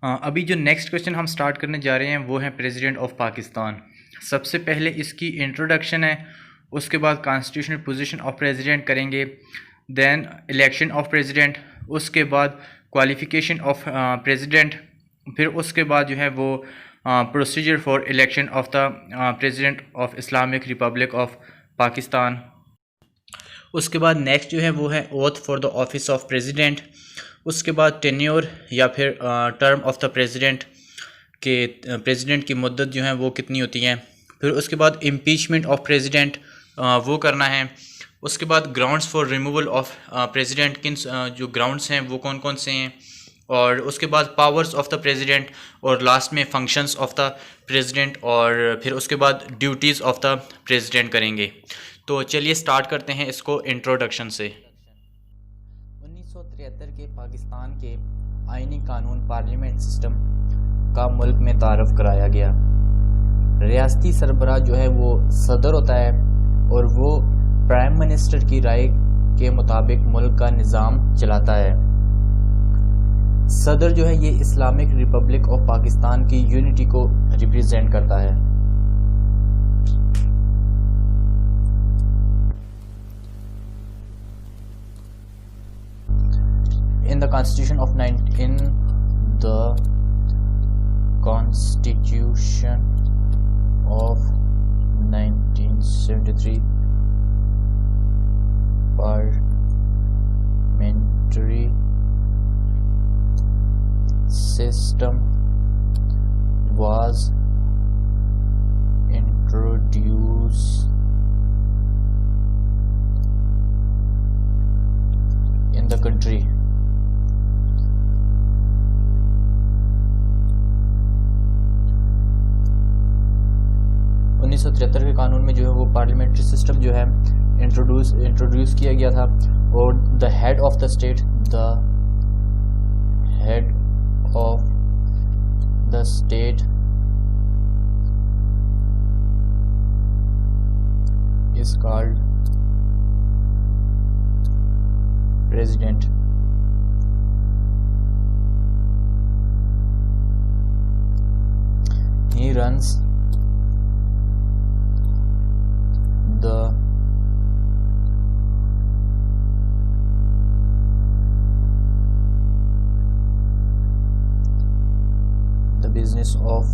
अभी जो next question हम स्टार्ट करने जा रहे हैं वो है प्रेसिडेंट ऑफ पाकिस्तान। सबसे पहले इसकी इंट्रोडक्शन है, उसके बाद कॉन्स्टिट्यूशनल पोजीशन ऑफ प्रेसिडेंट करेंगे, देन इलेक्शन ऑफ प्रेसिडेंट, उसके बाद क्वालिफिकेशन ऑफ प्रेसिडेंट, फिर उसके बाद जो है वो procedure for election of the president of Islamic republic of Pakistan. उसके बाद नेक्स्ट जो है वो है oath for the office of president. उसके बाद टेन्योर या फिर टर्म ऑफ द प्रेसिडेंट के प्रेसिडेंट की मुद्दत जो है वो कितनी होती है। फिर उसके बाद इम्पीचमेंट ऑफ प्रेसिडेंट वो करना है। उसके बाद grounds for removal of president, किन जो ग्राउंड्स हैं वो कौन कौन से हैं। और उसके बाद पावर्स ऑफ द प्रेसिडेंट, और लास्ट में फंक्शंस ऑफ द प्रेसिडेंट, और फिर उसके बाद ड्यूटीज़ ऑफ द प्रेसिडेंट करेंगे। तो चलिए स्टार्ट करते हैं इसको इंट्रोडक्शन से। 1973 के पाकिस्तान के आईनी कानून पार्लियामेंट सिस्टम का मुल्क में तारफ़ कराया गया। रियासती सरबराह जो है वो सदर होता है और वो प्राइम मिनिस्टर की राय के मुताबिक मुल्क का निज़ाम चलाता है। सदर जो है ये इस्लामिक रिपब्लिक ऑफ पाकिस्तान की यूनिटी को रिप्रेजेंट करता है। In the Constitution of 1973, parliamentary system was introduced in the country. उन्नीस सौ 1973 के कानून में जो है वो पार्लियामेंट्री सिस्टम जो है इंट्रोड्यूस किया गया था। और the head of the state is called president. He runs the business of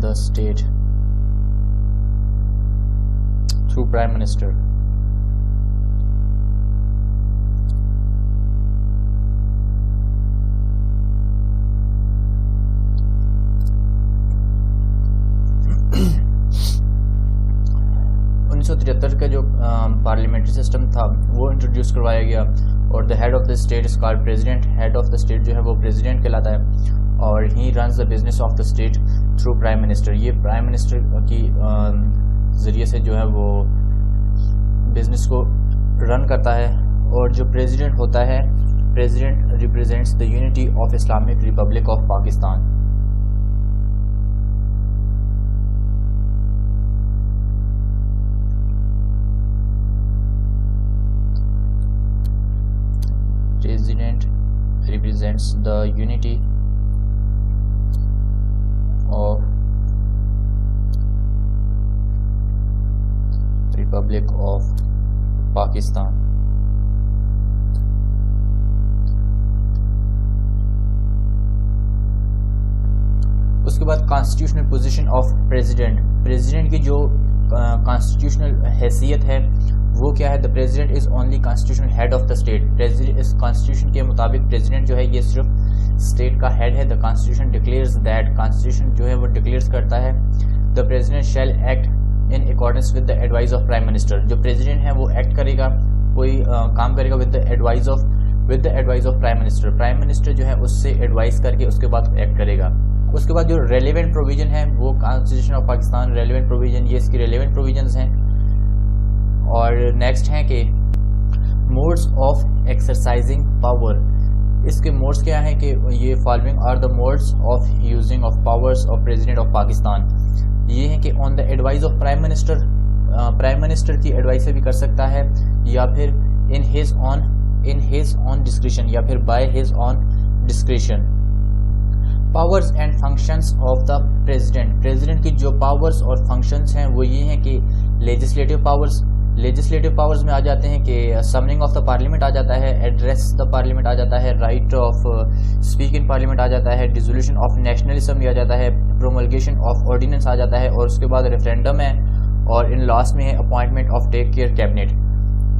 the state through Prime Minister. का जो पार्लियामेंट्री सिस्टम था वो इंट्रोड्यूस करवाया गया। और the head of the state is called president. Head of the state जो है वो प्रेसिडेंट कहलाता है। और he runs the business of the state through prime minister. ये प्राइम मिनिस्टर की ज़रिए से जो है वो बिजनेस को रन करता है। और जो प्रेसिडेंट होता है, president represents the unity of Islamic republic of Pakistan. President represents the unity of Republic of Pakistan. उसके बाद constitutional position of president. President की जो कॉन्स्टिट्यूशनल हैसियत है वो क्या है। The president is only constitutional head of the state. President इस कॉन्स्टिट्यूशन के मुताबिक प्रेसिडेंट जो है ये सिर्फ स्टेट का हेड है। The constitution declares that, constitution जो है वो डिक्लेयर्स करता है the president shell act in accordance with the advice of prime minister. जो प्रेसिडेंट है वो एक्ट करेगा, कोई काम करेगा with the advice of prime minister. Prime minister जो है उससे एडवाइस करके उसके बाद एक्ट करेगा। उसके बाद जो रेलिवेंट प्रोविजन है वो constitution of Pakistan relevant provision, ये इसकी रेलिवेंट प्रोविजंस हैं। और नेक्स्ट है कि मोड्स ऑफ एक्सरसाइजिंग पावर। इसके मोड्स क्या हैं कि ये following are the modes of using of powers of president of Pakistan. ये हैं कि on the advice of prime minister, prime minister की एडवाइस से भी कर सकता है, या फिर इन हिज ऑन डिस्क्रिशन, या फिर by his on discretion. Powers and functions of the president, president की जो पावर्स और फंक्शंस हैं वो ये हैं कि लेजिस्लेटिव पावर्स में आ जाते हैं कि समनिंग ऑफ द पार्लियामेंट आ जाता है, एड्रेस द पार्लियामेंट आ जाता है, right of speak in parliament आ जाता है, डिसोल्यूशन ऑफ नेशनल असेंबली आ जाता है, प्रोमलगेशन ऑफ ऑर्डिनेंस आ जाता है, और उसके बाद रेफरेंडम है, और इन लास्ट में है appointment of take care cabinet.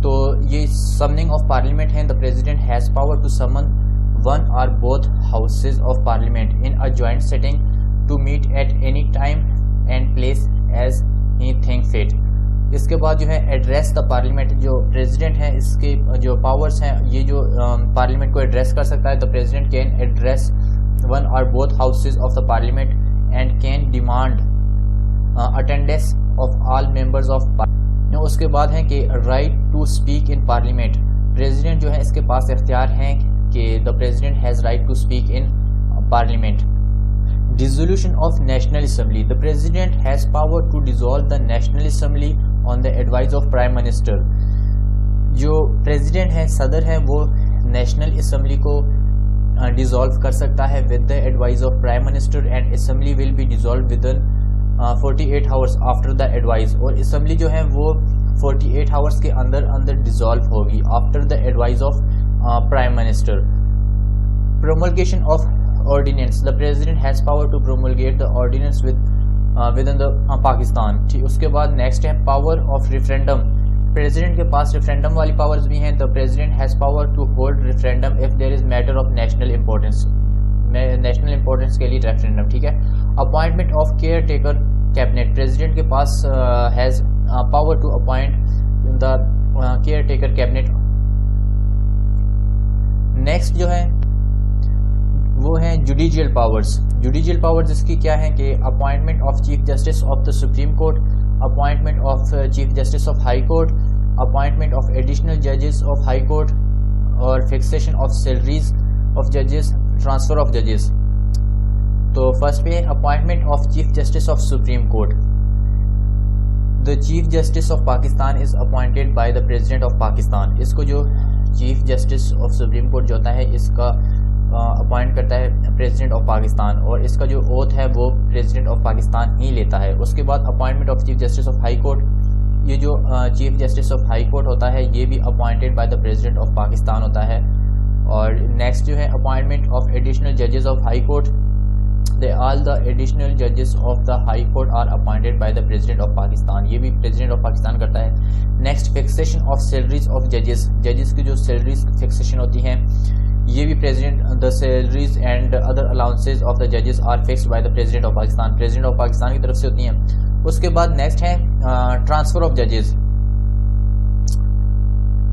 तो ये समनिंग ऑफ पार्लियामेंट है, the president has power to summon one और both houses of parliament in a joint setting to meet at any time and place as he think fit. इसके बाद जो है एड्रेस द पार्लियामेंट, जो प्रेसिडेंट है इसके जो पावर्स हैं, ये जो पार्लियामेंट को एड्रेस कर सकता है, the president can address one और both houses of the parliament and can demand attendance of all members of parliament. उसके बाद है कि right to speak in parliament, president जो है इसके पास इख्तियार हैं कि the president has right to speak in parliament. Dissolution of national assembly, the president has power to dissolve the national assembly on the advice of prime minister. जो president है, सदर है, वो नेशनल असेंबली को डिसॉल्व कर सकता है with the advice of prime minister, and assembly will be dissolve within 48 hours after the advice. और असेंबली जो है वो 48 आवर्स के अंदर डिसॉल्व होगी after the advice of prime minister. Promulgation of ordinance, the president has power to promulgate the ordinance within the Pakistan. ठीक, उसके बाद नेक्स्ट है पावर ऑफ रेफरेंडम, प्रेसिडेंट के पास रेफरेंडम वाली पावर्स भी हैं। The president has power to hold referendum if there is matter of national importance, national importance के लिए रेफरेंडम। ठीक है। Appointment of caretaker cabinet, president के पास has power to appoint the caretaker cabinet. Next जो है वो है जुडिशियल पावर्स। जुडिशियल पावर्स इसकी क्या है कि appointment of chief justice of the supreme court, appointment of chief justice of high court, appointment of additional जजेस of high court, और फिक्सेशन ऑफ सैलरीज ऑफ जजेस, ट्रांसफर ऑफ जजेस। तो first पे appointment of chief justice of supreme court, the chief justice of Pakistan is appointed by the president of Pakistan. इसको जो chief justice of supreme court जो होता है इसका अपॉइंट करता है प्रेसिडेंट ऑफ पाकिस्तान, और इसका जो ओथ है वो प्रेसिडेंट ऑफ पाकिस्तान ही लेता है। उसके बाद appointment of chief justice of high court, ये जो chief justice of high court होता है ये भी appointed by the president of Pakistan होता है। और नेक्स्ट जो है अपॉइंटमेंट ऑफ एडिशनल जजेस of high court, they all the additional जजेस of the high court are appointed by the president of Pakistan, ये भी प्रेसिडेंट ऑफ पाकिस्तान करता है। Next fixation of salaries of जजेस, जजेस की जो सैलरीज फिक्सेशन होती हैं ये भी president, the salaries and other allowances of the जजेस are fixed by the president of Pakistan, president of Pakistan की तरफ से होती हैं। उसके बाद नेक्स्ट है ट्रांसफर ऑफ जजेस,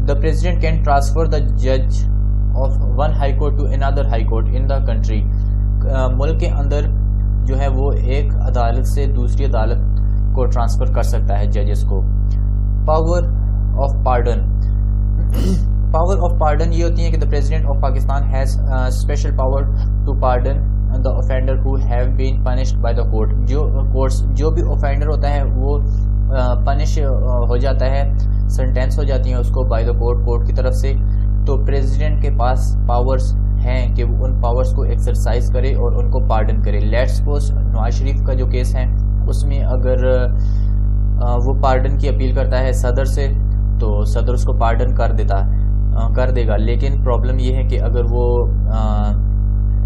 the president can transfer the जज of one high court to another high court in the country, मुल्क के अंदर जो है वो एक अदालत से दूसरी अदालत को ट्रांसफ़र कर सकता है जजेस को। Power of pardon, power of pardon ये होती है कि the president of Pakistan has special power to pardon the offender who have been punished by the court. जो कोर्ट्स जो भी ऑफेंडर होता है वो पनिश हो जाता है, सेंटेंस हो जाती है उसको बाय द कोर्ट की तरफ से। तो प्रेसिडेंट के पास पावर्स हैं कि वो उन पावर्स को एक्सरसाइज करे और उनको पार्डन करे। लेट्स सपोज नवाज शरीफ का जो केस है उसमें अगर वो पार्डन की अपील करता है सदर से तो सदर उसको पार्डन कर देगा, लेकिन प्रॉब्लम ये है कि अगर वो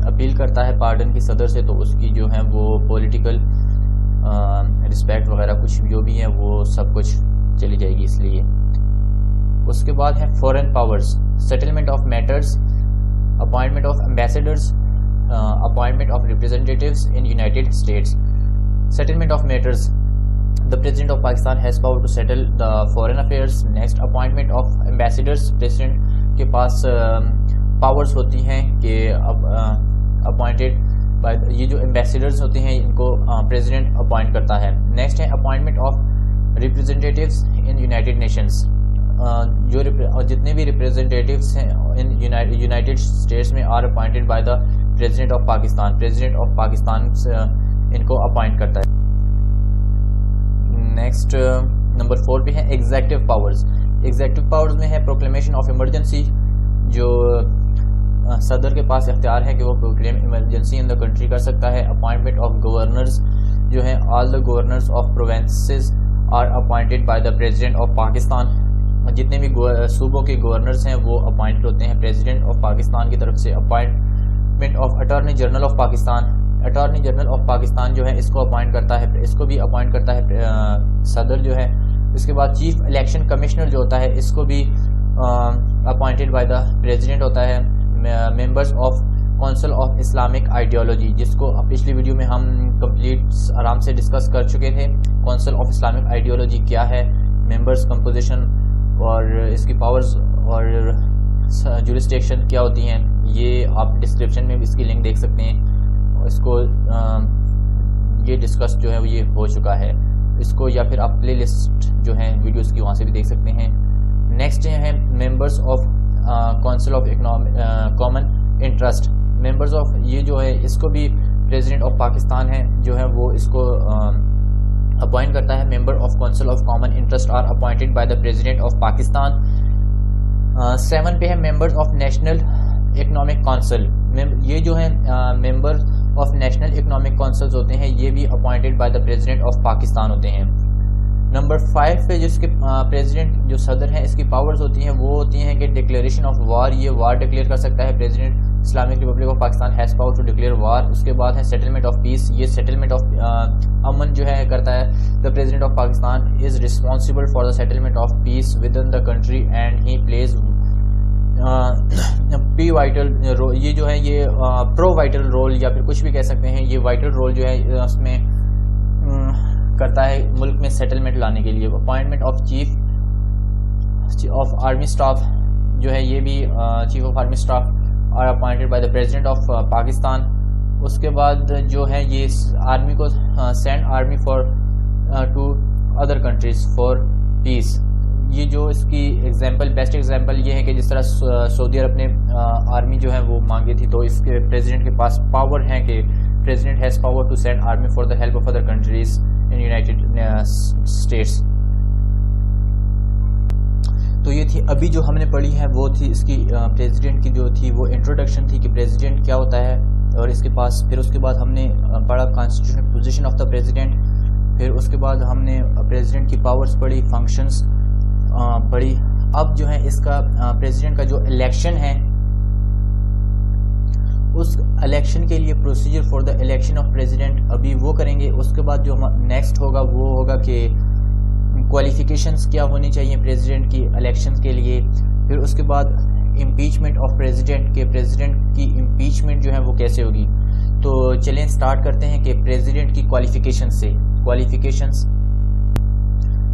अपील करता है पार्डन की सदर से तो उसकी जो है वो पॉलिटिकल रिस्पेक्ट वगैरह कुछ जो भी है वो सब कुछ चली जाएगी इसलिए। उसके बाद है foreign powers, settlement of matters, appointment of ambassadors, appointment of representatives in United States. Settlement of matters, the president of Pakistan has power to settle the foreign affairs. Next appointment of ambassadors, president के पास powers होती हैं कि appointed by, ये जो ambassadors होते हैं इनको प्रेसिडेंट अपॉइंट करता है। नेक्स्ट है appointment of representatives in United Nations, जो जितने भी रिप्रेजेंटेटिव्स हैं इन यूनाइटेड स्टेट्स में are appointed by the president of Pakistan, president of Pakistan इनको अपॉइंट करता है। नेक्स्ट नंबर 4 पे है एग्जेक्टिव पावर्स। एग्जेक्टिव पावर्स में है प्रोक्लेमेशन ऑफ इमरजेंसी, जो सदर के पास इख्तियार है कि वो proclaim emergency in the country कर सकता है। अपॉइंटमेंट ऑफ गवर्नर्स जो है, all the governors of provinces are appointed by the president of Pakistan. जितने भी सूबों के गवर्नर्स हैं वो अपॉइंट होते हैं प्रेसिडेंट ऑफ पाकिस्तान की तरफ से। Appointment of attorney general of Pakistan, attorney general of Pakistan जो है इसको अपॉइंट करता है, इसको भी अपॉइंट करता है सदर जो है। इसके बाद चीफ इलेक्शन कमिश्नर जो होता है इसको भी अपॉइंटेड बाय द प्रेसिडेंट होता है। Members of council of Islamic ideology, जिसको पिछली वीडियो में हम कंप्लीट आराम से डिस्कस कर चुके थे। काउंसिल ऑफ इस्लामिक आइडियोलॉजी क्या है, मेंबर्स कंपोजिशन और इसकी पावर्स और जुरिस्डिक्शन क्या होती हैं, ये आप डिस्क्रिप्शन में भी इसकी लिंक देख सकते हैं। और इसको ये डिस्कस जो है ये हो चुका है, इसको या फिर आप प्ले लिस्ट जो है वीडियोस की वहाँ से भी देख सकते हैं। नेक्स्ट है members of council of common interest, members of ये जो है इसको भी प्रेसिडेंट ऑफ पाकिस्तान है जो है वो इसको अपॉइंट करता है। Member of council of common interest are appointed by the president of Pakistan. 7 पे है members of national economic council, ये जो है member of national economic councils होते हैं, ये भी appointed by the president of Pakistan होते हैं। नंबर 5 पे जिसके प्रेसिडेंट जो सदर हैं इसकी पावर्स होती हैं वो होती हैं कि डिक्लेरेशन ऑफ वार, ये वार डिक्लेयर कर सकता है president. Islamic republic of Pakistan has power to declare war. उसके बाद है सेटलमेंट ऑफ पीस, ये सेटलमेंट ऑफ अमन जो है करता है। The president of Pakistan is responsible for the settlement of peace within the country and he plays pivotal role, ये जो है ये प्रो वाइटल रोल या फिर कुछ भी कह सकते हैं, ये वाइटल रोल जो है उसमें करता है मुल्क में सेटलमेंट लाने के लिए। Appointment of chief of army staff जो है ये भी chief of army staff are appointed by the president of Pakistan. उसके बाद जो है ये आर्मी को send army for to other countries for peace. ये जो इसकी एग्जांपल बेस्ट एग्जांपल ये है कि जिस तरह सऊदी अरब ने आर्मी जो है वो मांगी थी, तो इसके प्रेसिडेंट के पास पावर है कि president has power to send army for the help of other countries in United States. तो ये थी अभी जो हमने पढ़ी है वो थी इसकी प्रेसिडेंट की जो थी वो इंट्रोडक्शन थी कि प्रेसिडेंट क्या होता है और इसके पास। फिर उसके बाद हमने पढ़ा constitutional position of the president, फिर उसके बाद हमने प्रेसिडेंट की पावर्स पढ़ी, फंक्शंस पढ़ी। अब जो है इसका प्रेसिडेंट का जो इलेक्शन है उस इलेक्शन के लिए procedure for the election of president अभी वो करेंगे। उसके बाद जो नेक्स्ट होगा वो होगा कि क्वालिफिकेशंस क्या होनी चाहिए प्रेसिडेंट की इलेक्शन के लिए। फिर उसके बाद इम्पीचमेंट ऑफ प्रेसिडेंट के प्रेसिडेंट की इम्पीचमेंट जो है वो कैसे होगी। तो चलें स्टार्ट करते हैं कि प्रेसिडेंट की क्वालिफिकेशन से।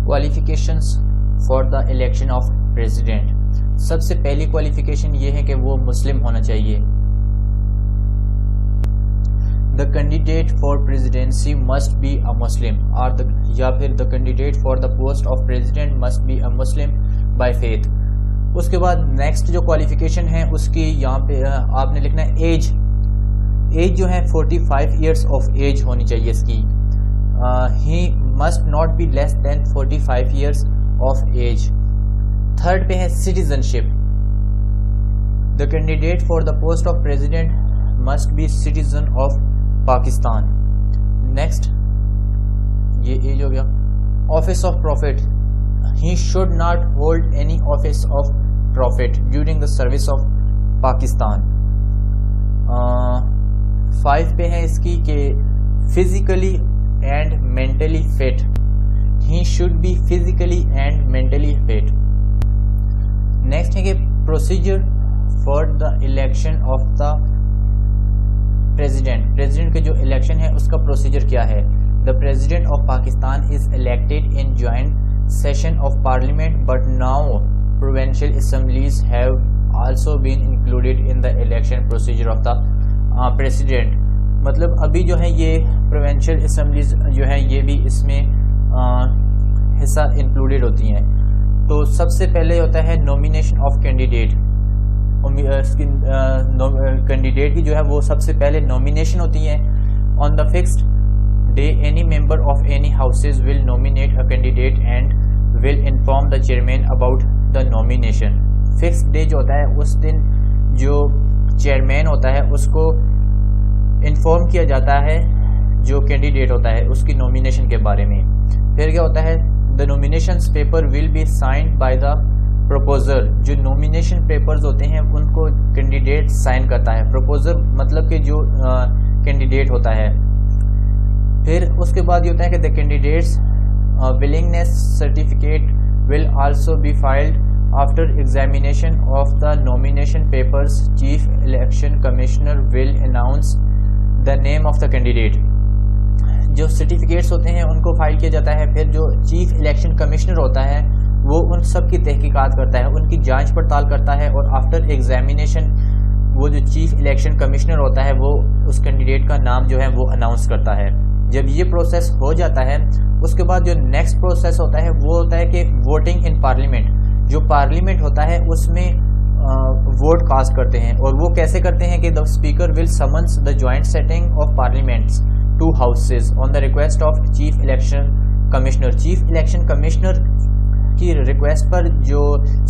Qualifications for the election of president. सबसे पहली क्वालिफिकेशन ये है कि वो मुस्लिम होना चाहिए। The candidate for presidency must be a Muslim और या फिर the candidate for the post of president must be a Muslim by faith. उसके बाद नेक्स्ट जो क्वालिफिकेशन है उसकी यहाँ पे आपने लिखना है एज जो है 45 ईयर्स ऑफ एज होनी चाहिए इसकी। He must not be less than 45 years of age. Third पे है citizenship. The candidate for the post of president must be citizen of Pakistan. Next ये एज हो गया। Office of profit, he should not hold any office of profit during the service of Pakistan. 5 पे है इसकी कि physically and mentally fit, he should be physically and mentally fit. Next है कि procedure for the election of the president के जो election है उसका प्रोसीजर क्या है। The president of Pakistan is elected in joint session of parliament but now provincial assemblies have also been included in the election procedure of the president. मतलब अभी जो है ये प्रोविंशियल असेंबलीज जो है ये भी इसमें हिस्सा इंक्लूडेड होती हैं। तो सबसे पहले होता है नॉमिनेशन ऑफ कैंडिडेट। कैंडिडेट की जो है वो सबसे पहले नॉमिनेशन होती है। On the fixed day any member of any houses will nominate a candidate and will inform the chairman about the nomination. Fixed day जो होता है उस दिन जो चेयरमैन होता है उसको इन्फॉर्म किया जाता है जो कैंडिडेट होता है उसकी नॉमिनेशन के बारे में। फिर क्या होता है, the nomination paper will be signed by the proposer. जो नॉमिनेशन पेपर्स होते हैं उनको कैंडिडेट साइन करता है। प्रपोजर मतलब कि जो कैंडिडेट होता है। फिर उसके बाद ये होता है कि the candidates willingness certificate will also be filed after examination of the nomination papers. Chief election commissioner will announce the name of the candidate. जो सर्टिफिकेट्स होते हैं उनको फाइल किया जाता है। फिर जो चीफ इलेक्शन कमिश्नर होता है वो उन सब की तहकीकात करता है, उनकी जांच पड़ताल करता है, और आफ्टर एग्जामिनेशन वो जो चीफ इलेक्शन कमिश्नर होता है वो उस कैंडिडेट का नाम जो है वो अनाउंस करता है। जब ये प्रोसेस हो जाता है उसके बाद जो नेक्स्ट प्रोसेस होता है वो होता है कि वोटिंग इन पार्लियामेंट। जो पार्लियामेंट होता है उसमें वोट कास्ट करते हैं, और वो कैसे करते हैं कि the speaker will summons the joint setting of parliaments to houses on the request of chief election commissioner. Chief election commissioner की रिक्वेस्ट पर जो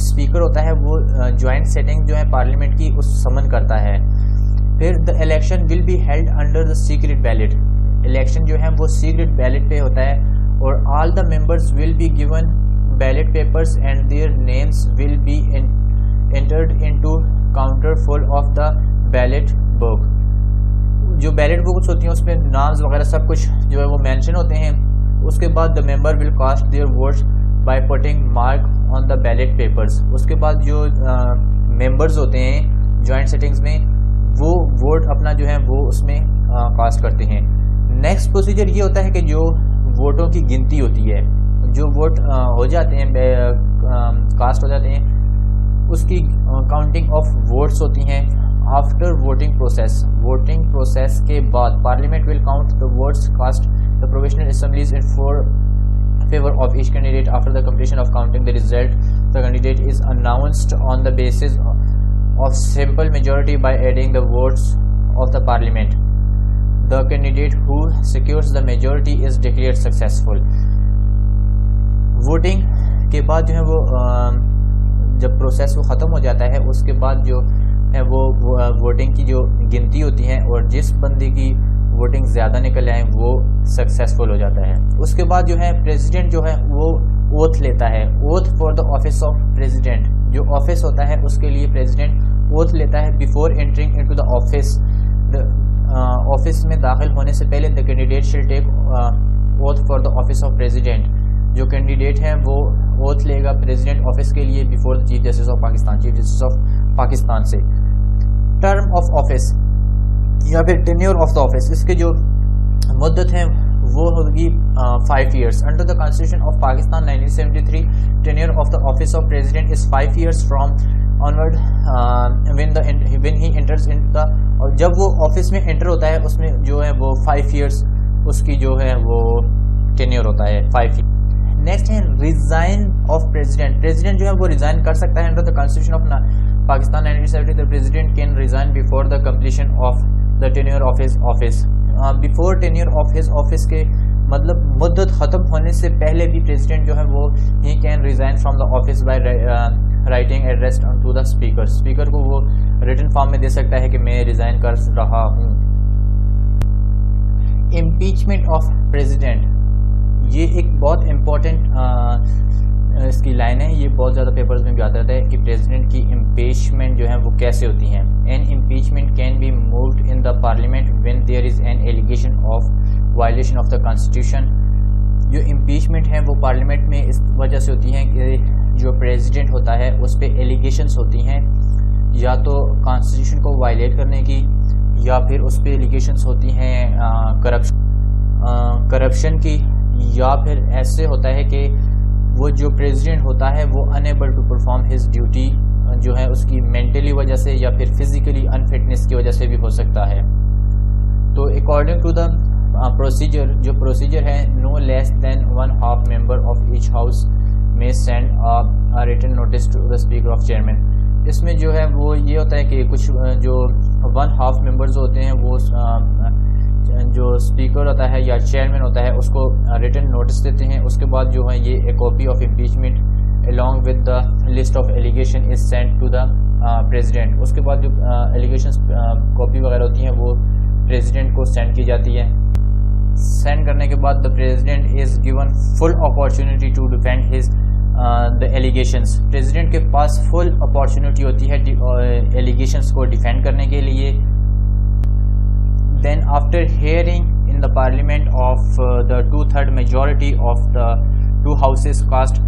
स्पीकर होता है वो जॉइंट सेटिंग जो है पार्लियामेंट की उस समन करता है। फिर the election will be held under the secret ballot. Election जो है वो सीक्रेट बैलेट पे होता है, और all the members will be given ballot papers and their names will be entered into counter full of the ballot book. जो ballot books होती हैं उसमें नाम्स वगैरह सब कुछ जो है वो मेंशन होते हैं। उसके बाद the member will cast their votes by putting mark on the ballot papers. उसके बाद जो मेंबर्स होते हैं जॉइंट सेटिंग्स में वो वोट अपना जो है वो उसमें कास्ट करते हैं। नेक्स्ट प्रोसीजर ये होता है कि जो वोटों की गिनती होती है, जो वोट हो जाते हैं कास्ट हो जाते हैं उसकी काउंटिंग ऑफ वोट्स होती हैं। आफ्टर वोटिंग प्रोसेस के बाद parliament will count the votes cast the provisional assemblies in favor of each candidate. After the completion of counting the result, the candidate is announced on the basis of simple majority by adding the votes of the parliament. The candidate who secures the majority is declared successful. Voting के बाद जो है वो जब process वो ख़त्म हो जाता है उसके बाद जो है वो वोटिंग की जो गिनती होती है, और जिस बंदे की वोटिंग ज़्यादा निकल आए वो सक्सेसफुल हो जाता है। उसके बाद जो है प्रेसिडेंट जो है वो ओथ लेता है। Oath for the office of president. जो ऑफिस होता है उसके लिए प्रेसिडेंट ओथ लेता है। Before entering into the office, office में दाखिल होने से पहले the candidate shall take oath for the office of president. जो कैंडिडेट है वो ओथ लेगा प्रेसिडेंट ऑफिस के लिए before the chief justice of Pakistan, chief justice of Pakistan से। टर्म ऑफ ऑफिस या फिर टेन्योर ऑफ द ऑफिस, इसके जो मुद्दत है वो होगी 5 years. Under the constitution of Pakistan 1973 tenure of the office of president is 5 years from onward when he enters in the. और जब वो ऑफिस में एंटर होता है उसमें जो है वो 5 ईयर्स उसकी जो है वो टेन्योर होता है 5 ईयर। नेक्स्ट है रिजाइन ऑफ प्रेसिडेंट। प्रेसिडेंट जो है वो रिजाइन कर सकता है। Under the constitution of Pakistan 1970 the president can resign before the completion of the tenure of his office. Before tenure of his office के मतलब मुद्दत ख़त्म होने से पहले भी प्रेसिडेंट जो है वो he can resign from the office by writing address to the speaker. Speaker को वो रिटन फॉर्म में दे सकता है कि मैं रिजाइन कर रहा हूँ। इम्पीचमेंट ऑफ प्रेसिडेंट, ये एक बहुत इम्पोर्टेंट इसकी लाइन है। ये बहुत ज़्यादा पेपर्स में भी आता रहता है कि प्रेसिडेंट की इम्पीचमेंट जो है वो कैसे होती हैं। An impeachment can be moved in the parliament when there is an allegation of violation of the constitution. जो इम्पीचमेंट है वो पार्लियामेंट में इस वजह से होती हैं कि जो प्रेसिडेंट होता है उस पर एलिगेशंस होती हैं या तो कॉन्स्टिट्यूशन को वायलेट करने की, या फिर उस पर एलिगेशंस होती हैं करप्शन की, या फिर ऐसे होता है कि वो जो प्रेसिडेंट होता है वो unable to perform his duty जो है उसकी मेंटली वजह से या फिर फिजिकली अनफिटनेस की वजह से भी हो सकता है। तो अकॉर्डिंग टू द प्रोसीजर, जो प्रोसीजर है, no less than 1/2 member of each house may send a written notice to the speaker of chairman. इसमें जो है वो ये होता है कि कुछ जो 1/2 मेंबर्स होते हैं वो जो स्पीकर होता है या चेयरमैन होता है उसको रिटन नोटिस देते हैं। उसके बाद जो है ये एक copy of impeachment along with the list of allegation is sent to the president. उसके बाद जो allegations कॉपी वगैरह होती हैं वो president को send की जाती है. Send करने के बाद the president is given full opportunity to defend his the allegations. president के पास full opportunity होती है allegations को defend करने के लिए. Then after hearing in the parliament of the 2/3 majority of the two houses cast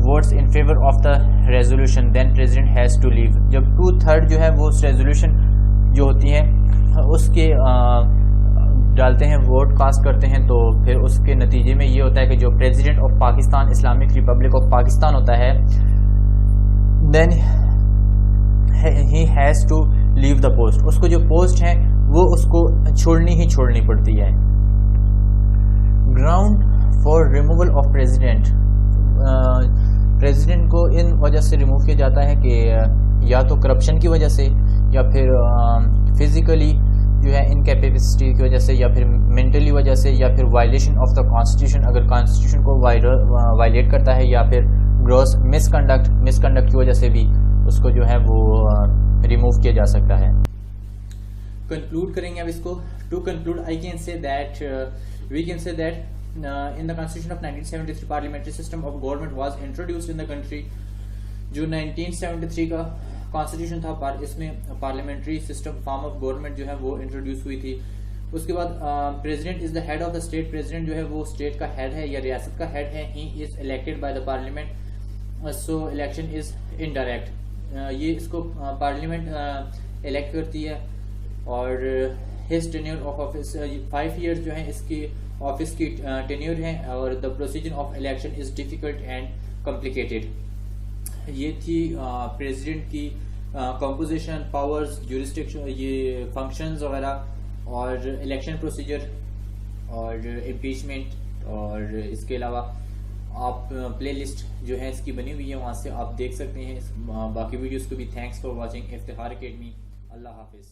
votes in favor of the resolution, then president has to leave. जब 2/3 जो है वो उस resolution जो होती है उसके डालते हैं, वोट कास्ट करते हैं, तो फिर उसके नतीजे में ये होता है कि जो president of Pakistan Islamic republic of Pakistan होता है, then he has to leave the post. उसको जो पोस्ट है वो उसको छोड़नी पड़ती है. Ground for removal of president. President को इन वजह से रिमूव किया जाता है कि या तो करप्शन की वजह से, या फिर फिजिकली जो है इनकैपेसिटी की वजह से, या फिर मेंटली वजह से, या फिर वायलेशन ऑफ द कॉन्स्टिट्यूशन, अगर कॉन्स्टिट्यूशन को वायलेट करता है, या फिर ग्रॉस मिसकंडक्ट की वजह से भी उसको जो है वो रिमूव किया जा सकता है. कंक्लूड करेंगे अब इसको. To conclude I can say that we can say that in the constitution of 1973 parliamentary system of government was introduced in the country. जो 1973 का कॉन्स्टिट्यूशन था इसमें parliamentary system form of government जो है वो इंट्रोड्यूस हुई थी. उसके बाद president is the head of the state. President जो है वो स्टेट का हेड है या रियासत का हेड है. He is elected by the parliament, so election is indirect. ये इसको पार्लियामेंट इलेक्ट करती है और his tenure of office 5 years जो है इसकी ऑफिस की टेन्योर है. और the procedure of election is difficult and complicated. ये थी प्रेसिडेंट की कंपोजिशन, पावर्स, ज्यूरिसडिक्शन, ये फंक्शंस वगैरह, और इलेक्शन प्रोसीजर और इम्पीचमेंट. और इसके अलावा आप प्लेलिस्ट जो है इसकी बनी हुई है, वहाँ से आप देख सकते हैं बाकी वीडियोस को भी. Thanks for watching Iftikhar academy. Allah हाफिज़.